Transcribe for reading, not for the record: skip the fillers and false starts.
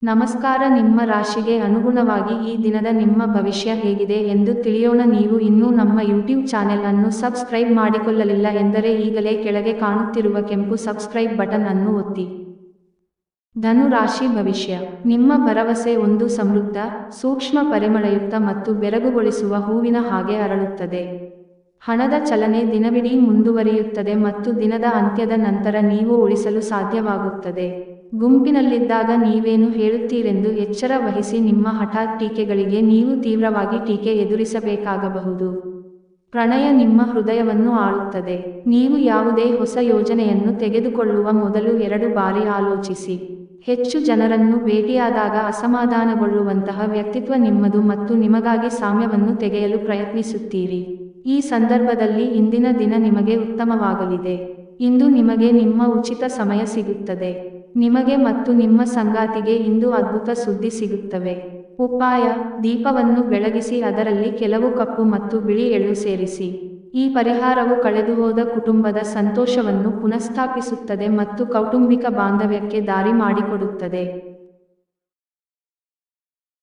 ನಮಸ್ಕಾರ. ನಿಮ್ಮ ರಾಶಿಗೆ ಅನುಗುಣವಾಗಿ ಈ ದಿನದ ನಿಮ್ಮ ಭವಿಷ್ಯ ಹೇಗಿದೆ ಎಂದು ತಿಳಿಯೋಣ. ನೀವು ಇನ್ನೂ ನಮ್ಮ ಯೂಟ್ಯೂಬ್ ಚಾನೆಲ್ ಅನ್ನು ಸಬ್ಸ್ಕ್ರೈಬ್ ಮಾಡಿಕೊಳ್ಳಲಿಲ್ಲ ಎಂದರೆ ಈಗಲೇ ಕೆಳಗೆ ಕಾಣುತ್ತಿರುವ ಕೆಂಪು ಸಬ್ಸ್ಕ್ರೈಬ್ ಬಟನ್ ಅನ್ನು ಒತ್ತಿ. ಧನು ರಾಶಿ ಭವಿಷ್ಯ. ನಿಮ್ಮ ಭರವಸೆ ಒಂದು ಸಮೃದ್ಧ, ಸೂಕ್ಷ್ಮ, ಪರಿಮಳಯುಕ್ತ ಮತ್ತು ಬೆರಗುಗೊಳಿಸುವ ಹೂವಿನ ಹಾಗೆ ಅರಳುತ್ತದೆ. ಹಣದ ಚಲನೆ ದಿನವಿಡೀ ಮುಂದುವರಿಯುತ್ತದೆ ಮತ್ತು ದಿನದ ಅಂತ್ಯದ ನಂತರ ನೀವು ಉಳಿಸಲು ಸಾಧ್ಯವಾಗುತ್ತದೆ. ಗುಂಪಿನಲ್ಲಿದ್ದಾಗ ನೀವೇನು ಹೇಳುತ್ತೀರೆಂದು ಎಚ್ಚರ ವಹಿಸಿ. ನಿಮ್ಮ ಹಠಾತ್ ಟೀಕೆಗಳಿಗೆ ನೀವು ತೀವ್ರವಾಗಿ ಟೀಕೆ ಎದುರಿಸಬೇಕಾಗಬಹುದು. ಪ್ರಣಯ ನಿಮ್ಮ ಹೃದಯವನ್ನು ಆಳುತ್ತದೆ. ನೀವು ಯಾವುದೇ ಹೊಸ ಯೋಜನೆಯನ್ನು ತೆಗೆದುಕೊಳ್ಳುವ ಮೊದಲು 2 ಬಾರಿ ಆಲೋಚಿಸಿ. ಹೆಚ್ಚು ಜನರನ್ನು ಭೇಟಿಯಾದಾಗ ಅಸಮಾಧಾನಗೊಳ್ಳುವಂತಹ ವ್ಯಕ್ತಿತ್ವ ನಿಮ್ಮದು ಮತ್ತು ನಿಮಗಾಗಿ ಸಾಮ್ಯವನ್ನು ತೆಗೆಯಲು ಪ್ರಯತ್ನಿಸುತ್ತೀರಿ. ಈ ಸಂದರ್ಭದಲ್ಲಿ ಇಂದಿನ ದಿನ ನಿಮಗೆ ಉತ್ತಮವಾಗಲಿದೆ. ಇಂದು ನಿಮಗೆ ನಿಮ್ಮ ಉಚಿತ ಸಮಯ ಸಿಗುತ್ತದೆ. ನಿಮಗೆ ಮತ್ತು ನಿಮ್ಮ ಸಂಗಾತಿಗೆ ಇಂದು ಅದ್ಭುತ ಸುದ್ದಿ ಸಿಗುತ್ತವೆ. ಉಪಾಯ: ದೀಪವನ್ನು ಬೆಳಗಿಸಿ ಅದರಲ್ಲಿ ಕೆಲವು ಕಪ್ಪು ಮತ್ತು ಬಿಳಿ ಎಳ್ಳು ಸೇರಿಸಿ. ಈ ಪರಿಹಾರವು ಕಳೆದುಹೋದ ಕುಟುಂಬದ ಸಂತೋಷವನ್ನು ಪುನಃಸ್ಥಾಪಿಸುತ್ತದೆ ಮತ್ತು ಕೌಟುಂಬಿಕ ಬಾಂಧವ್ಯಕ್ಕೆ ದಾರಿ ಮಾಡಿಕೊಡುತ್ತದೆ.